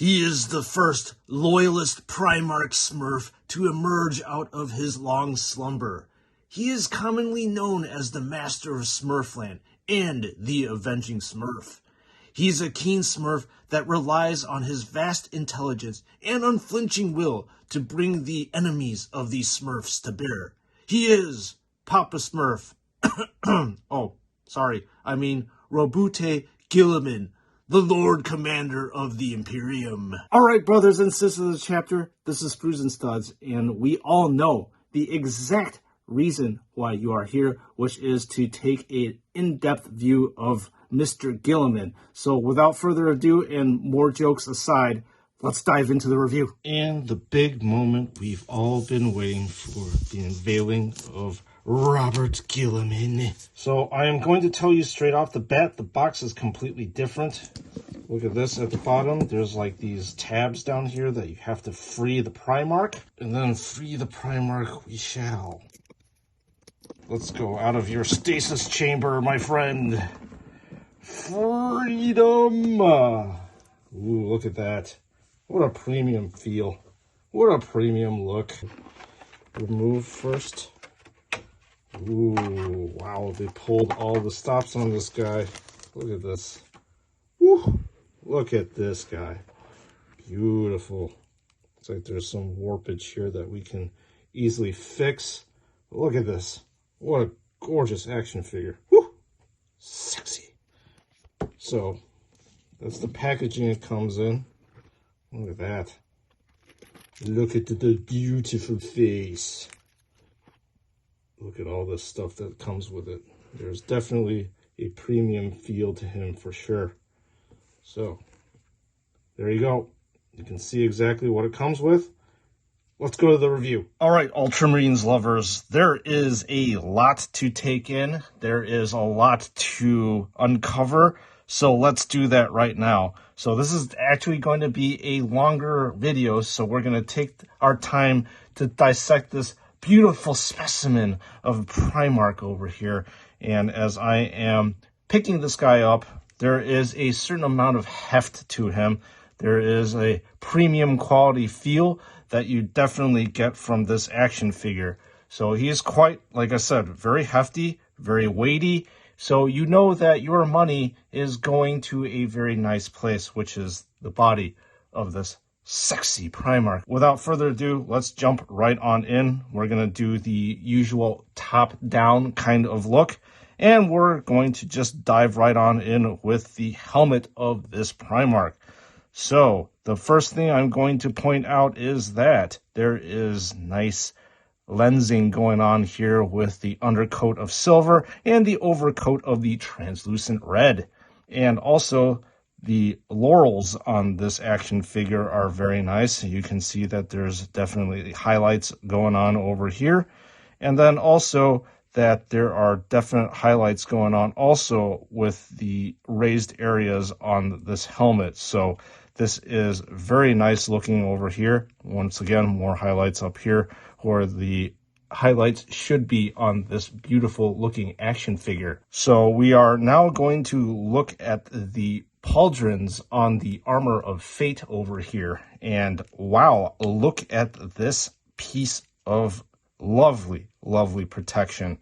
He is the first Loyalist Primarch Smurf to emerge out of his long slumber. He is commonly known as the Master of Smurfland and the Avenging Smurf. He's a keen Smurf that relies on his vast intelligence and unflinching will to bring the enemies of these Smurfs to bear. He is Papa Smurf. Roboute Guilliman, the Lord Commander of the Imperium. Alright, brothers and sisters of the chapter, this is Screws and Studs, and we all know the exact reason why you are here, which is to take an in-depth view of Mr. Guilliman. So without further ado, and more jokes aside, let's dive into the review. And the big moment we've all been waiting for, the unveiling of Roboute Guilliman. So I am going to tell you straight off the bat, the box is completely different. Look at this at the bottom. There's like these tabs down here that you have to free the Primarch. And then free the Primarch we shall. Let's go out of your stasis chamber, my friend. Freedom! Ooh, look at that. What a premium feel. What a premium look. Remove first. Ooh, wow, they pulled all the stops on this guy. Look at this. Woo, look at this guy. Beautiful. Looks like there's some warpage here that we can easily fix. Look at this. What a gorgeous action figure. Woo, sexy. So, that's the packaging it comes in. Look at that. Look at the beautiful face. Look at all this stuff that comes with it. There's definitely a premium feel to him for sure. So, there you go. You can see exactly what it comes with. Let's go to the review. All right, Ultramarines lovers, there is a lot to take in. There is a lot to uncover. So let's do that right now. So this is actually going to be a longer video. So we're going to take our time to dissect this beautiful specimen of Primarch over here. And as I am picking this guy up, there is a certain amount of heft to him. There is a premium quality feel that you definitely get from this action figure. So he is quite, like I said, very hefty, very weighty. So you know that your money is going to a very nice place, which is the body of this sexy Primarch. Without further ado, let's jump right on in. We're going to do the usual top-down kind of look, and we're going to just dive right on in with the helmet of this Primarch. So the first thing I'm going to point out is that there is nice lensing going on here with the undercoat of silver and the overcoat of the translucent red. And also the laurels on this action figure are very nice. You can see that there's definitely highlights going on over here. And then also that there are definite highlights going on also with the raised areas on this helmet. So this is very nice looking over here. Once again, more highlights up here where the highlights should be on this beautiful looking action figure. So we are now going to look at the pauldrons on the Armor of Fate over here. And wow, look at this piece of lovely, lovely protection.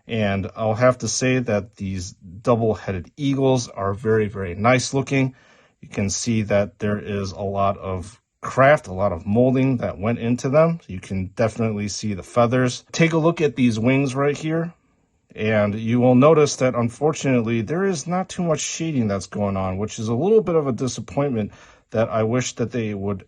And I'll have to say that these double-headed eagles are very, very nice looking. You can see that there is a lot of craft, a lot of molding that went into them. You can definitely see the feathers. Take a look at these wings right here, and you will notice that unfortunately there is not too much shading that's going on, which is a little bit of a disappointment that I wish that they would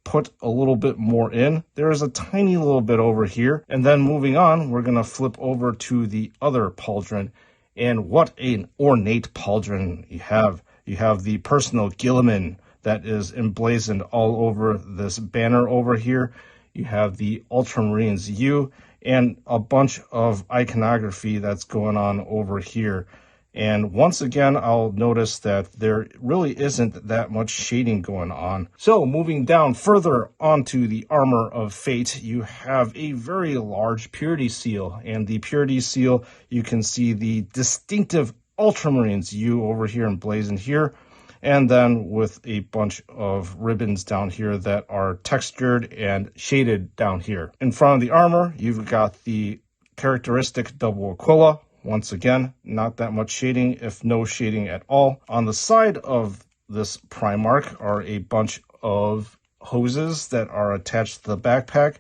put a little bit more in. There is a tiny little bit over here. And then moving on, we're going to flip over to the other pauldron. And what an ornate pauldron you have. You have the personal Guilliman that is emblazoned all over this banner over here. You have the Ultramarines U and a bunch of iconography that's going on over here. And once again, I'll notice that there really isn't that much shading going on. So moving down further onto the Armor of Fate, you have a very large purity seal. And the purity seal, you can see the distinctive Ultramarines U over here emblazoned here. and then with a bunch of ribbons down here that are textured and shaded down here. In front of the armor, you've got the characteristic double Aquila. Once again, not that much shading, if no shading at all. On the side of this Primarch are a bunch of hoses that are attached to the backpack.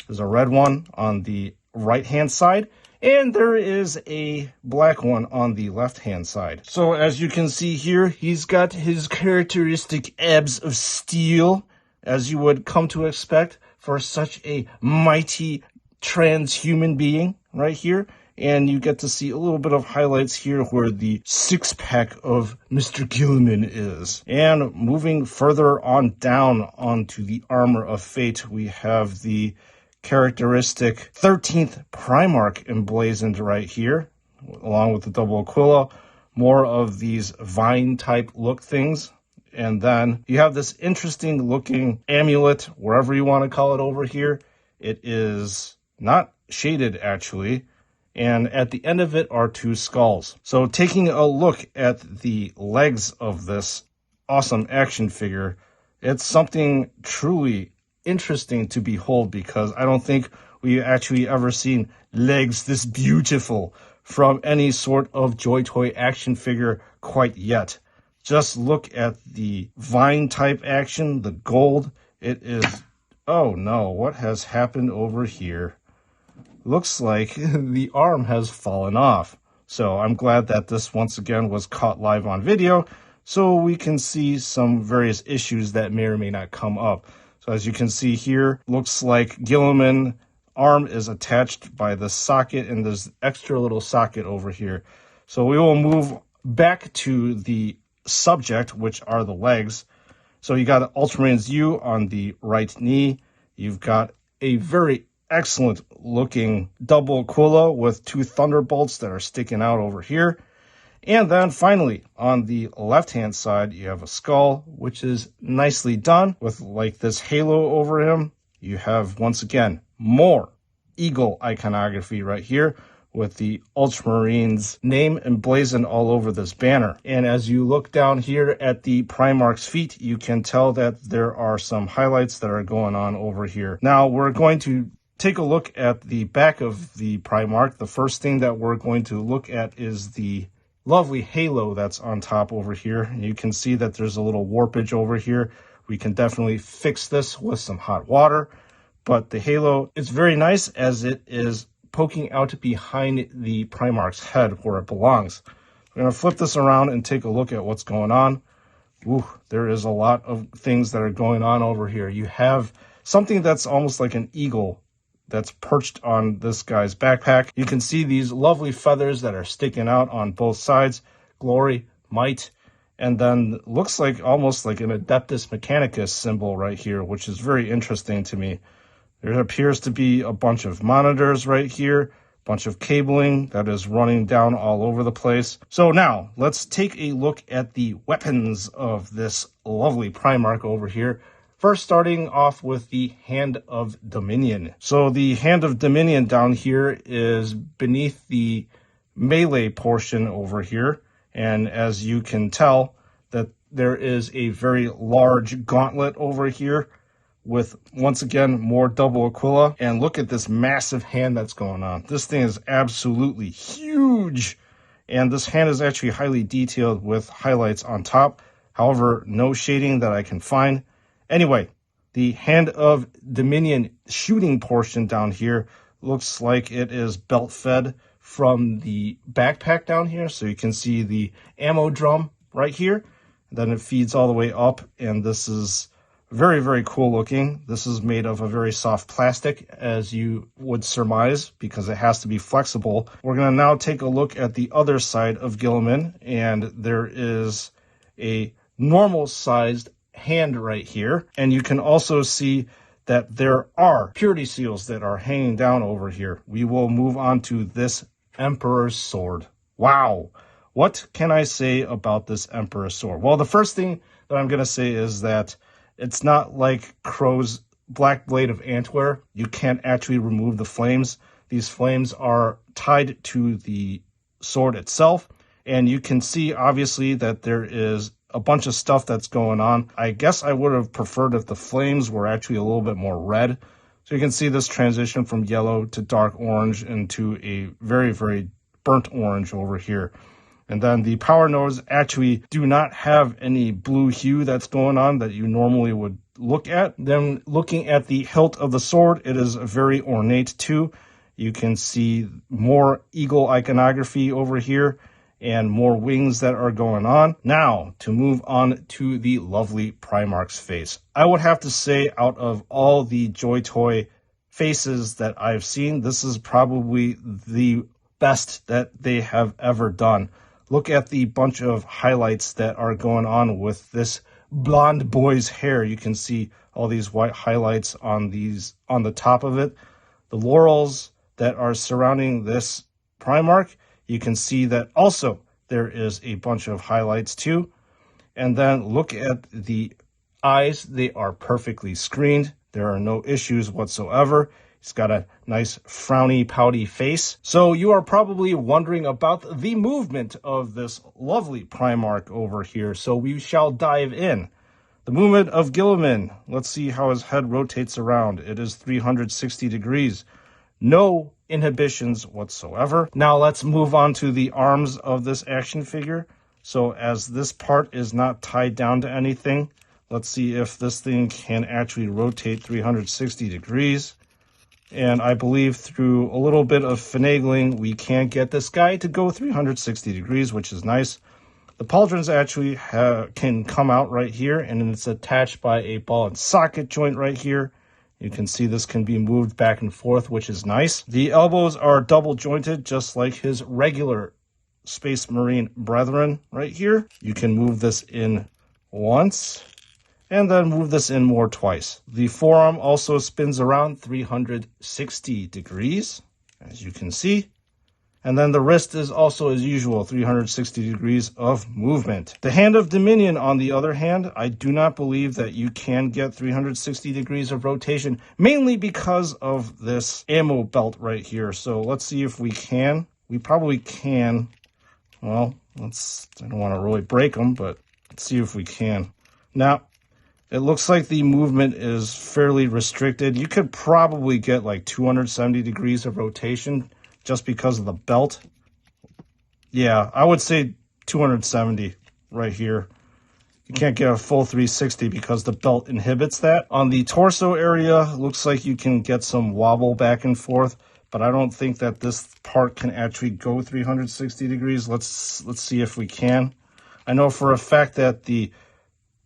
There's a red one on the right-hand side, and there is a black one on the left-hand side. So as you can see here, he's got his characteristic abs of steel, as you would come to expect for such a mighty transhuman being right here. And you get to see a little bit of highlights here where the six-pack of Mr. Guilliman is. And moving further on down onto the Armor of Fate, we have the characteristic 13th Primarch emblazoned right here, along with the double Aquila. More of these vine-type look things. And then you have this interesting-looking amulet, wherever you want to call it over here. It is not shaded, actually. And at the end of it are two skulls. So taking a look at the legs of this awesome action figure, it's something truly interesting to behold, because I don't think we've actually ever seen legs this beautiful from any sort of JoyToy action figure quite yet. Just look at the vine type action, the gold. It is, oh no, what has happened over here? Looks like the arm has fallen off. So I'm glad that this once again was caught live on video, so we can see some various issues that may or may not come up. So as you can see here, looks like Guilliman arm is attached by the socket, and there's extra little socket over here. So we will move back to the subject, which are the legs. So you got Ultramarines U on the right knee. You've got a very excellent looking double Aquila with two thunderbolts that are sticking out over here. And then finally, on the left-hand side, you have a skull, which is nicely done with like this halo over him. You have, once again, more eagle iconography right here with the Ultramarines name emblazoned all over this banner. And as you look down here at the Primarch's feet, you can tell that there are some highlights that are going on over here. Now, we're going to take a look at the back of the Primarch. The first thing that we're going to look at is the lovely halo that's on top over here. And you can see that there's a little warpage over here. We can definitely fix this with some hot water. But the halo is very nice as it is poking out behind the Primarch's head where it belongs. We're going to flip this around and take a look at what's going on. Ooh, there is a lot of things that are going on over here. You have something that's almost like an eagle that's perched on this guy's backpack. You can see these lovely feathers that are sticking out on both sides. Glory, might, and then looks like almost like an Adeptus Mechanicus symbol right here, which is very interesting to me. There appears to be a bunch of monitors right here, a bunch of cabling that is running down all over the place. So now, let's take a look at the weapons of this lovely Primarch over here. First, starting off with the Hand of Dominion. So the Hand of Dominion down here is beneath the melee portion over here. And as you can tell, that there is a very large gauntlet over here with, once again, more double Aquila. And look at this massive hand that's going on. This thing is absolutely huge. And this hand is actually highly detailed with highlights on top. However, no shading that I can find. Anyway, the Hand of Dominion shooting portion down here looks like it is belt fed from the backpack down here. So you can see the ammo drum right here. Then it feeds all the way up, and this is very, very cool looking. This is made of a very soft plastic, as you would surmise, because it has to be flexible. We're going to now take a look at the other side of Guilliman, and there is a normal sized hand right here, and you can also see that there are purity seals that are hanging down over here. We will move on to this Emperor's Sword. Wow, what can I say about this Emperor's Sword? Well, the first thing that I'm going to say is that it's not like Crow's Black Blade of Antwerp. You can't actually remove the flames. These flames are tied to the sword itself, and you can see obviously that there is a bunch of stuff that's going on. I guess I would have preferred if the flames were actually a little bit more red. So you can see this transition from yellow to dark orange into a very, very burnt orange over here. And then the power nodes actually do not have any blue hue that's going on that you normally would look at. Then looking at the hilt of the sword, it is very ornate too. You can see more eagle iconography over here and more wings that are going on. Now, to move on to the lovely Primarch's face. I would have to say, out of all the JoyToy faces that I've seen, this is probably the best that they have ever done. Look at the bunch of highlights that are going on with this blonde boy's hair. You can see all these white highlights on the top of it. The laurels that are surrounding this Primarch, you can see that also there is a bunch of highlights too. And then look at the eyes. They are perfectly screened. There are no issues whatsoever. He's got a nice frowny, pouty face. So you are probably wondering about the movement of this lovely Primarch over here. So we shall dive in. The movement of Guilliman. Let's see how his head rotates around. It is 360 degrees. No inhibitions whatsoever. Now let's move on to the arms of this action figure. So as this part is not tied down to anything, let's see if this thing can actually rotate 360 degrees. And I believe through a little bit of finagling, we can get this guy to go 360 degrees, which is nice. The pauldrons actually can come out right here, and it's attached by a ball and socket joint right here. You can see this can be moved back and forth, which is nice. The elbows are double jointed, just like his regular Space Marine brethren right here. You can move this in once and then move this in more twice. The forearm also spins around 360 degrees, as you can see. And then the wrist is also, as usual, 360 degrees of movement. The Hand of Dominion, on the other hand, I do not believe that you can get 360 degrees of rotation, mainly because of this ammo belt right here. So let's see if we can. We probably can. Well, I don't want to really break them, but let's see if we can. Now, it looks like the movement is fairly restricted. You could probably get like 270 degrees of rotation just because of the belt. Yeah, I would say 270 right here. You can't get a full 360 because the belt inhibits that. On the torso area, looks like you can get some wobble back and forth, but I don't think that this part can actually go 360 degrees. Let's see if we can. I know for a fact that the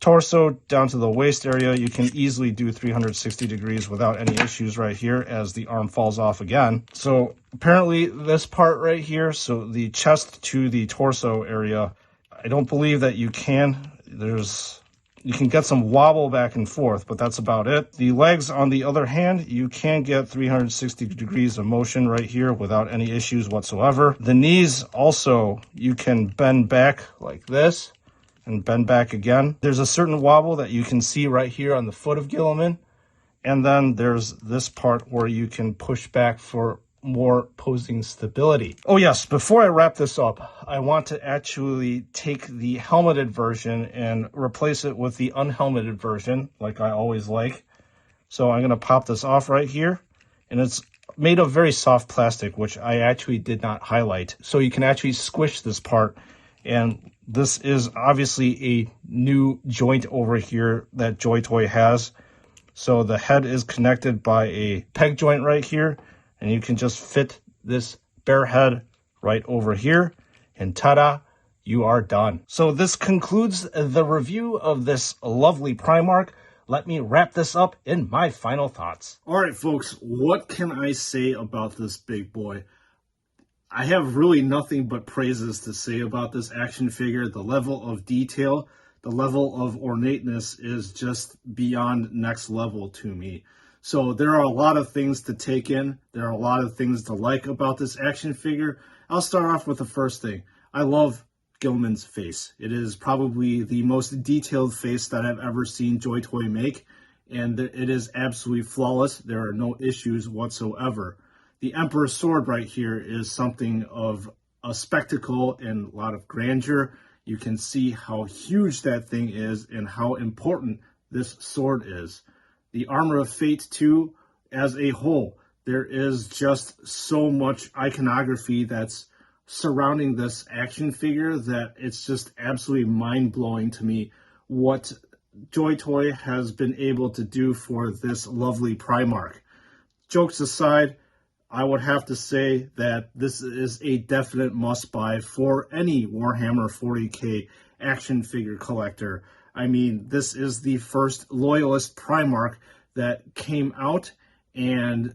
torso down to the waist area, you can easily do 360 degrees without any issues right here as the arm falls off again. So apparently this part right here, so the chest to the torso area, I don't believe that you can. You can get some wobble back and forth, but that's about it. The legs, on the other hand, you can get 360 degrees of motion right here without any issues whatsoever. The knees also, you can bend back like this and bend back again. There's a certain wobble that you can see right here on the foot of Guilliman. And then there's this part where you can push back for more posing stability. Oh yes, before I wrap this up, I want to actually take the helmeted version and replace it with the unhelmeted version, like I always like. So I'm gonna pop this off right here. And it's made of very soft plastic, which I actually did not highlight. So you can actually squish this part, and this is obviously a new joint over here that JoyToy has. So the head is connected by a peg joint right here, and you can just fit this bare head right over here, and ta-da, you are done. So this concludes the review of this lovely Primarch. Let me wrap this up in my final thoughts. All right, folks, what can I say about this big boy? I have really nothing but praises to say about this action figure. The level of detail, the level of ornateness is just beyond next level to me. So there are a lot of things to take in. There are a lot of things to like about this action figure. I'll start off with the first thing. I love Guilliman's face. It is probably the most detailed face that I've ever seen JoyToy make, and it is absolutely flawless. There are no issues whatsoever. The Emperor's sword right here is something of a spectacle and a lot of grandeur. you can see how huge that thing is and how important this sword is. The Armor of Fate 2 as a whole, there is just so much iconography that's surrounding this action figure that it's just absolutely mind-blowing to me what JoyToy has been able to do for this lovely Primarch. Jokes aside, I would have to say that this is a definite must-buy for any Warhammer 40K action figure collector. I mean, this is the first Loyalist Primarch that came out, and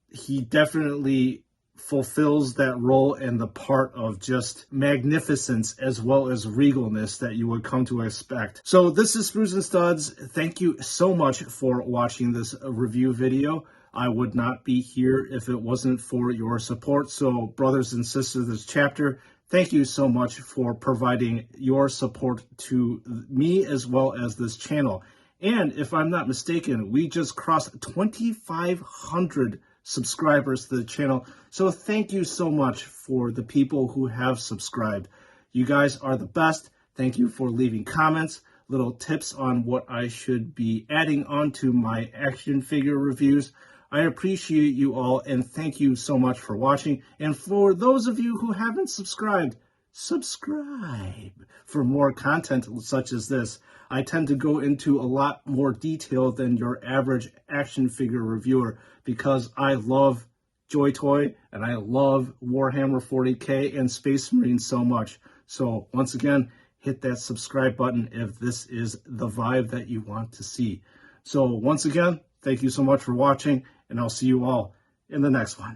he definitely fulfills that role and the part of just magnificence as well as regalness that you would come to expect. So this is Sprues and Studs. Thank you so much for watching this review video. I would not be here if it wasn't for your support. So brothers and sisters of this chapter, thank you so much for providing your support to me as well as this channel. And if I'm not mistaken, we just crossed 2,500 subscribers to the channel. So thank you so much for the people who have subscribed. You guys are the best. Thank you for leaving comments, little tips on what I should be adding onto my action figure reviews. I appreciate you all, and thank you so much for watching. And for those of you who haven't subscribed, subscribe for more content such as this. I tend to go into a lot more detail than your average action figure reviewer because I love JoyToy and I love Warhammer 40K and Space Marines so much. So once again, hit that subscribe button if this is the vibe that you want to see. So once again, thank you so much for watching, and I'll see you all in the next one.